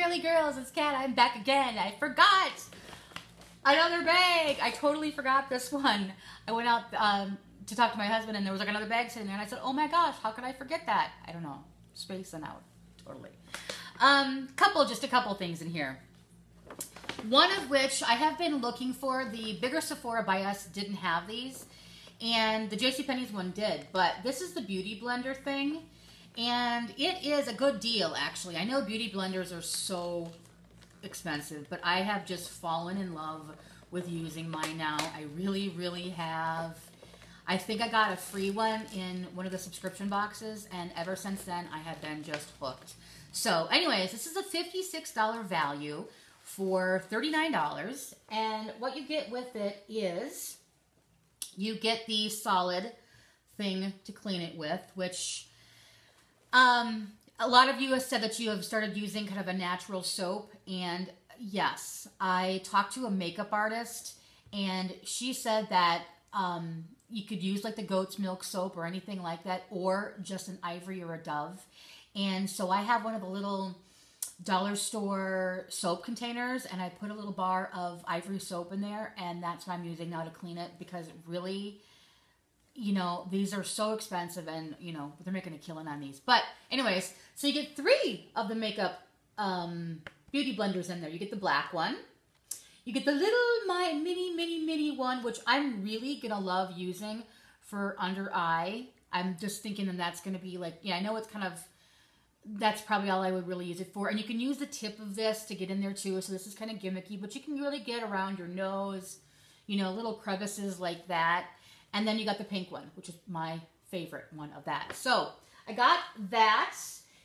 Girlie Girls, it's Kat. I'm back again. I forgot another bag. I totally forgot this one. I went out to talk to my husband and there was like another bag sitting there and I said, oh my gosh, how could I forget that? I don't know. Spacing out. Totally. Just a couple things in here. One of which I have been looking for. The bigger Sephora by us didn't have these. And the JCPenney's one did. But this is the Beauty Blender thing. And it is a good deal, actually. I know beauty blenders are so expensive, but I have just fallen in love with using mine now. I really, really have. I think I got a free one in one of the subscription boxes, and ever since then, I have been just hooked. So, anyways, this is a $56 value for $39, and what you get with it is you get the solid thing to clean it with, which a lot of you have said that you have started using kind of a natural soap, and yes, I talked to a makeup artist, and she said that you could use like the goat's milk soap or anything like that, or just an Ivory or a Dove. And so I have one of the little dollar store soap containers, and I put a little bar of Ivory soap in there, and that's what I'm using now to clean it, because it really, you know, these are so expensive, and, you know, they're making a killing on these. But anyways, so you get 3 of the makeup beauty blenders in there. You get the black one. You get the little, my mini one, which I'm really going to love using for under eye. I'm just thinking that that's going to be like, yeah, I know it's kind of, that's probably all I would really use it for. And you can use the tip of this to get in there too. So this is kind of gimmicky, but you can really get around your nose, you know, little crevices like that. And then you got the pink one, which is my favorite one of that. So I got that.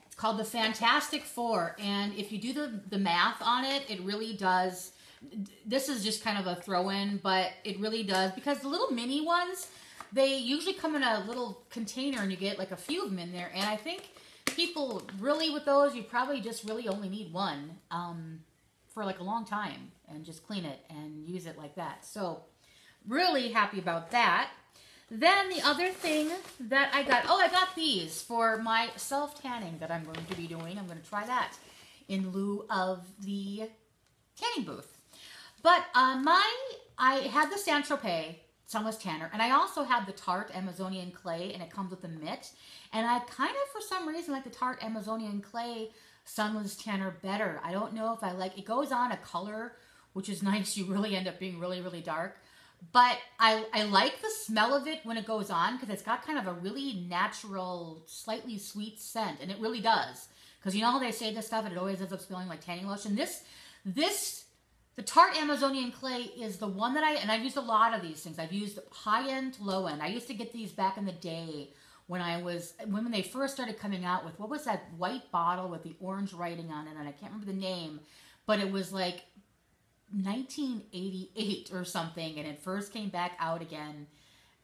It's called the Fantastic Four. And if you do the math on it, it really does. This is just kind of a throw-in, but it really does. Because the little mini ones, they usually come in a little container and you get like a few of them in there. And I think people really with those, you probably just really only need one for like a long time. And just clean it and use it like that. So really happy about that. Then the other thing that I got, I got these for my self-tanning that I'm going to be doing. I'm going to try that in lieu of the tanning booth. But I had the Tropez Sunless Tanner, and I also had the Tarte Amazonian Clay, and it comes with a mitt. And I kind of, for some reason, like the Tarte Amazonian Clay Sunless Tanner better. I don't know if I like, it goes on a color, which is nice. You really end up being really, really dark. But I like the smell of it when it goes on, because it's got kind of a really natural, slightly sweet scent, and it really does. Because you know how they say this stuff and it always ends up smelling like tanning lotion? The Tarte Amazonian Clay is the one that I've used a lot of these things. I've used high-end to low-end. I used to get these back in the day when they first started coming out with, what was that white bottle with the orange writing on it? And I can't remember the name, but it was like 1988 or something, and it first came back out again.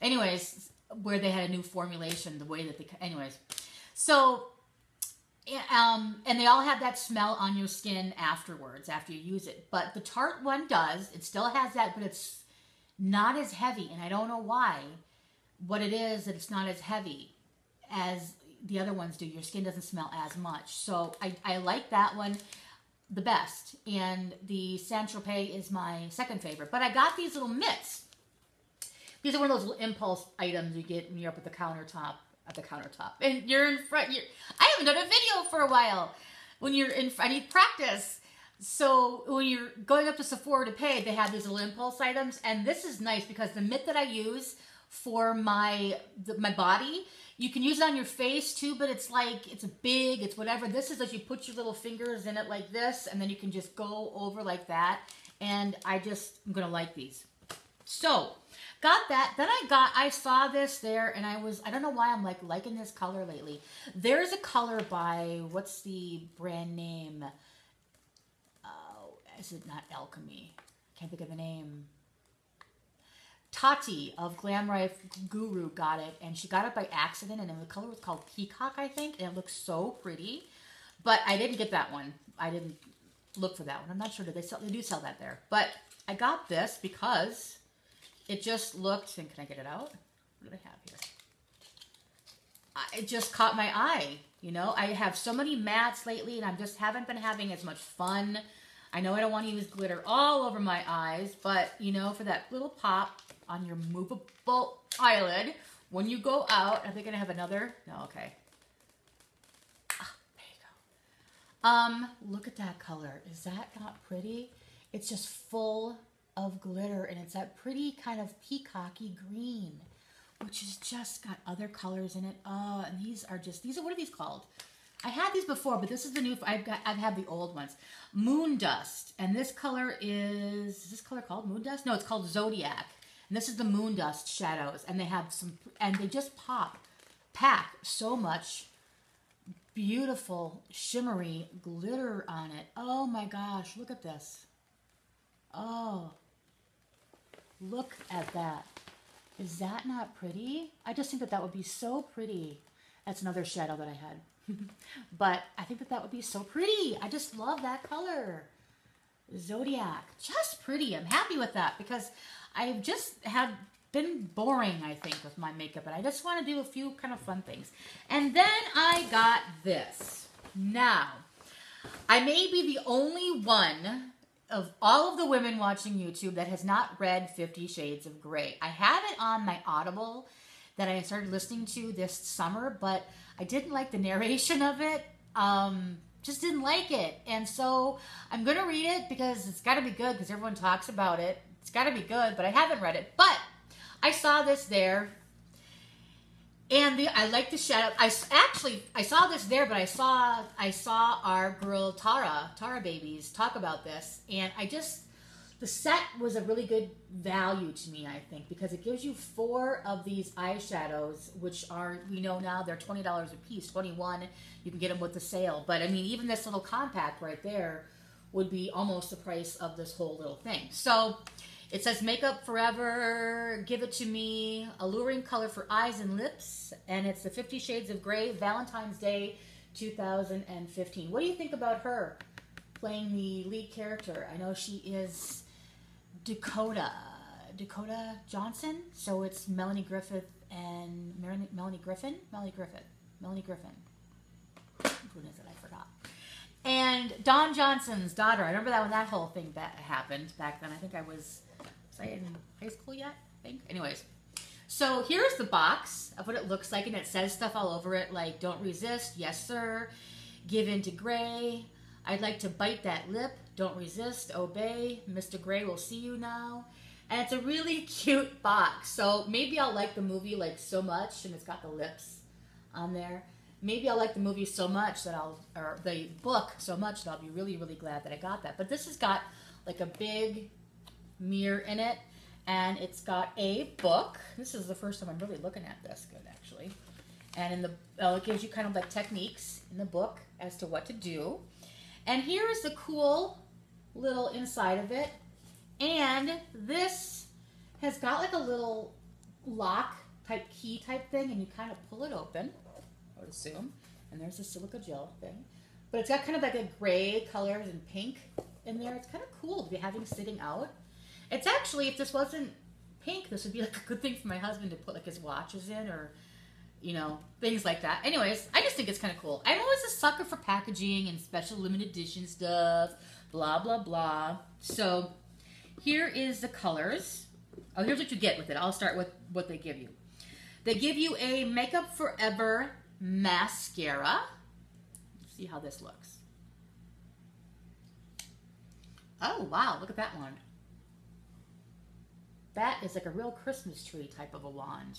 Anyways, where they had a new formulation, the way that anyways. So, and they all have that smell on your skin afterwards, after you use it. But the Tarte one does. It still has that, but it's not as heavy. And I don't know why. What it is that it's not as heavy as the other ones do. Your skin doesn't smell as much. So I like that one the best. And the Tropez is my second favorite. But I got these little mitts. These are one of those little impulse items you get when you're up at the countertop. And you're in front. I haven't done a video for a while. When you're in front, I need practice. So when you're going up to Sephora to pay, they have these little impulse items. And this is nice because the mitt that I use for my body, you can use it on your face too, but it's like, it's big, it's whatever. This is that you put your little fingers in it like this, and then you can just go over like that. And I'm going to like these. So, got that. Then I saw this there, and I don't know why I'm liking this color lately. There's a color by, what's the brand name? Oh, is it not Alchemy? Can't think of the name. Tati of Glam Life Guru got it, and she got it by accident, and the color was called Peacock, I think, and it looks so pretty. But I didn't get that one. I didn't look for that one. I'm not sure. They do sell that there. But I got this because it just looked, and can I get it out? What do I have here? It just caught my eye. You know, I have so many mattes lately and I just haven't been having as much fun. I know I don't want to use glitter all over my eyes, but you know, for that little pop on your movable eyelid, when you go out, are they going to have another? No, okay. Ah, there you go. Look at that color. Is that not pretty? It's just full of glitter and it's that pretty kind of peacocky green, which has just got other colors in it. Oh, and these are, what are these called? I had these before, but this is the new, I've had the old ones. Moondust, and this color is this color called Moondust? No, it's called Zodiac. And this is the Moondust shadows, and they have some, and they just pack so much beautiful, shimmery glitter on it. Oh my gosh, look at this. Oh, look at that. Is that not pretty? I just think that that would be so pretty. That's another shadow that I had. But I think that that would be so pretty. I just love that color. Zodiac. Just pretty. I'm happy with that because I've just been boring, I think, with my makeup. And I just want to do a few kind of fun things. And then I got this. Now, I may be the only one of all of the women watching YouTube that has not read 50 Shades of Grey. I have it on my Audible that I started listening to this summer, but I didn't like the narration of it. Just didn't like it. And so I'm going to read it because it's got to be good because everyone talks about it. It's got to be good, but I haven't read it. But I saw this there. And I like the shadow. I saw this there, but I saw our girl Tara Babies talk about this. And the set was a really good value to me, I think, because it gives you 4 of these eyeshadows, which are, we know now, they're $20 a piece, $21. You can get them with the sale. But I mean, even this little compact right there would be almost the price of this whole little thing. So it says Makeup Forever, Give It To Me, Alluring Color for Eyes and Lips, and it's the 50 Shades of Grey, Valentine's Day 2015. What do you think about her playing the lead character? I know she is Dakota Johnson, so it's Melanie Griffith and Melanie Griffin. Who is it? I forgot. And Don Johnson's daughter. I remember that when that whole thing happened back then. I think was I in high school yet? I think. Anyways, so here's the box of what it looks like, and it says stuff all over it like "Don't resist," "Yes sir," "Give in to Gray," "I'd like to bite that lip," "Don't resist," "Obey," "Mr. Gray will see you now." And it's a really cute box. So maybe I'll like the movie like so much, and it's got the lips on there. Maybe I'll like the movie so much that or the book so much that I'll be really, really glad that I got that. But this has got like a big mirror in it, and it's got a book. This is the first time I'm really looking at this good, actually. And in it gives you kind of like techniques in the book as to what to do. And here is the cool little inside of it. And this has got like a little lock type key type thing, and you kind of pull it open, I would assume. And there's the silica gel thing. But it's got kind of like a gray colors and pink in there. It's kind of cool to be having sitting out. It's actually, if this wasn't pink, this would be like a good thing for my husband to put like his watches in, or, you know, things like that. Anyways, I just think it's kind of cool. I'm always a sucker for packaging and special limited edition stuff, blah, blah, blah. So here is the colors. Oh, here's what you get with it. I'll start with what they give you. They give you a Makeup Forever mascara. Let's see how this looks. Oh, wow, look at that one. That is like a real Christmas tree type of a wand.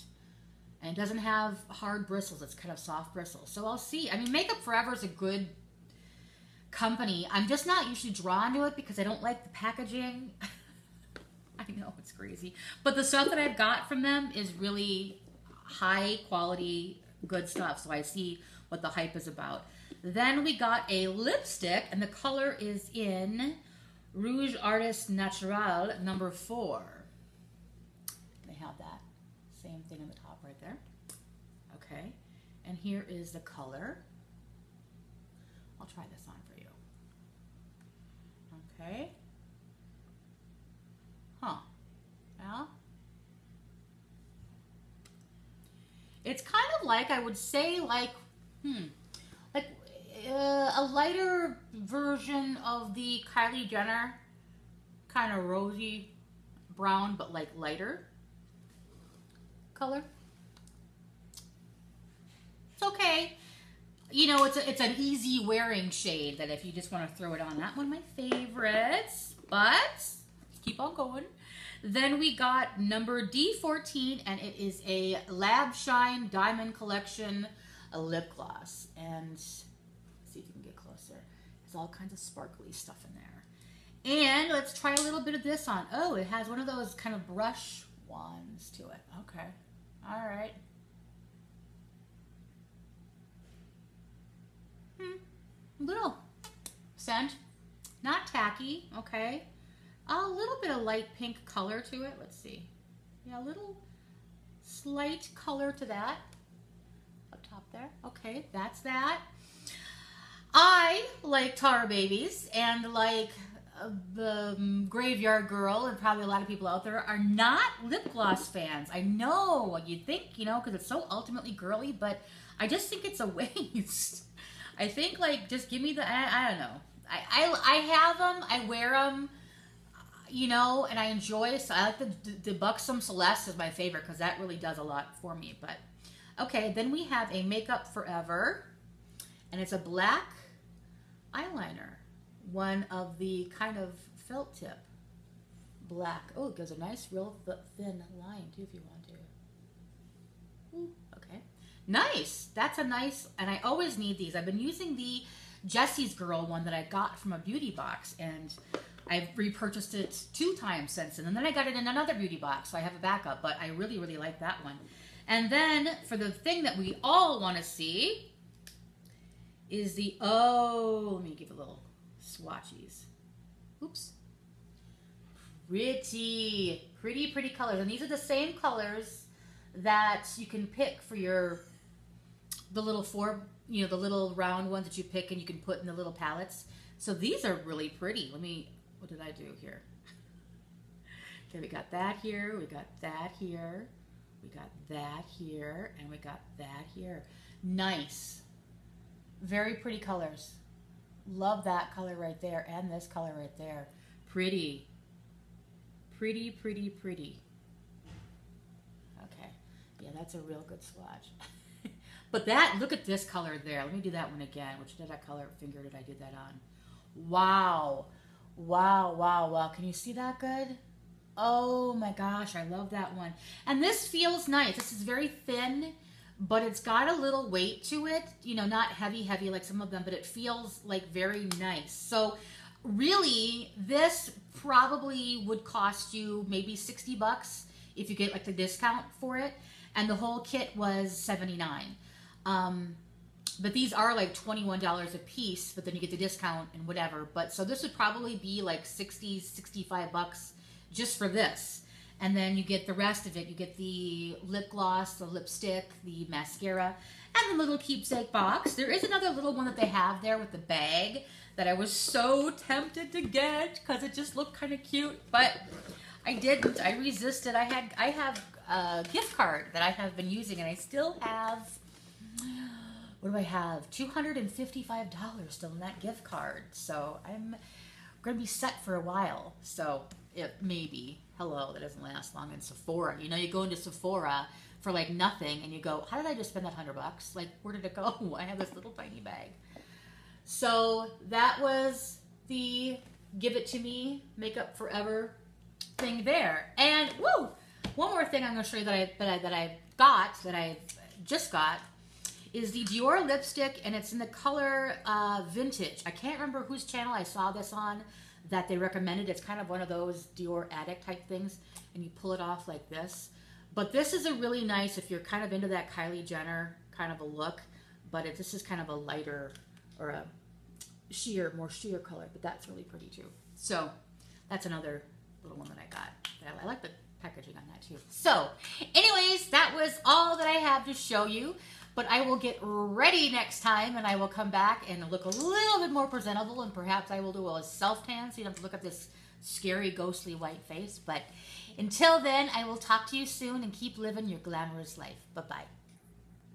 And it doesn't have hard bristles. It's kind of soft bristles. So I'll see. I mean, Makeup Forever is a good company. I'm just not usually drawn to it because I don't like the packaging. I know, it's crazy. But the stuff that I've got from them is really high quality, good stuff. So I see what the hype is about. Then we got a lipstick, and the color is in Rouge Artist Natural number 4. They have that same thing on the top right there. Okay. And here is the color. I'll try this on for you. Okay. Huh. Yeah. It's kind of like, I would say like, a lighter version of the Kylie Jenner, kind of rosy brown, but like lighter color. It's okay. You know, it's an easy wearing shade that if you just want to throw it on. Not one of my favorites, but let's keep on going. Then we got number D14, and it is a Lab Shine Diamond Collection, a lip gloss. And let's see if you can get closer. There's all kinds of sparkly stuff in there. And let's try a little bit of this on. Oh, it has one of those kind of brush wands to it. Okay. All right. Little scent. Not tacky. Okay. A little bit of light pink color to it. Let's see. Yeah, a little slight color to that. Up top there. Okay, that's that. I like Tar Babies, and like the Graveyard Girl, and probably a lot of people out there are not lip gloss fans. I know, you'd think, you know, because it's so ultimately girly, but I just think it's a waste. I think, like, just give me the, I don't know. I have them, I wear them, you know, and I enjoy, so I like the Buxom Celeste is my favorite because that really does a lot for me. But okay, then we have a Makeup Forever, and it's a black eyeliner, one of the kind of felt tip black. Oh, it gives a nice real thin line too if you want to. Ooh, okay, nice. That's a nice, and I always need these. I've been using the Jessie's Girl one that I got from a beauty box, and I've repurchased it 2 times since, and then I got it in another beauty box, so I have a backup, but I really, really like that one. And then for the thing that we all want to see is the, oh, let me give a little swatchies. Oops. Pretty, pretty, pretty colors. And these are the same colors that you can pick for the little the little round ones that you pick and you can put in the little palettes. So these are really pretty. What did I do here? Okay, we got that here, we got that here, we got that here, and we got that here. Nice. Very pretty colors. Love that color right there and this color right there. Pretty. Pretty, pretty, pretty. Okay. Yeah, that's a real good swatch. But that, look at this color there. Let me do that one again. Which did that color finger did I do that on? Wow. Wow, wow, wow. Can you see that good? Oh my gosh, I love that one. And this feels nice. This is very thin, but it's got a little weight to it. You know, not heavy, heavy like some of them, but it feels like very nice. So really, this probably would cost you maybe 60 bucks if you get like the discount for it. And the whole kit was $79. But these are like $21 a piece, but then you get the discount and whatever. But so this would probably be like 60, 65 bucks just for this. And then you get the rest of it. You get the lip gloss, the lipstick, the mascara, and the little keepsake box. There is another little one that they have there with the bag that I was so tempted to get because it just looked kind of cute, but I didn't. I resisted. I have a gift card that I have been using, and I still have, what do I have? $255 still in that gift card. So I'm going to be set for a while. So it maybe, hello, that doesn't last long in Sephora. You know, you go into Sephora for like nothing and you go, how did I just spend that $100? Like, where did it go? I have this little tiny bag. So that was the Give It To Me Makeup Forever thing there. And woo, one more thing I'm going to show you that I just got is the Dior lipstick, and it's in the color Vintage. I can't remember whose channel I saw this on that they recommended. It's kind of one of those Dior addict type things, and you pull it off like this. But this is a really nice, if you're kind of into that Kylie Jenner kind of a look, but this is kind of a lighter or a more sheer color, but that's really pretty too. So that's another little one that I got. I like the packaging on that too. So anyways, that was all that I have to show you. But I will get ready next time, and I will come back and look a little bit more presentable, and perhaps I will do a self-tan so you don't have to look at this scary, ghostly white face. But until then, I will talk to you soon, and keep living your glamorous life. Bye-bye.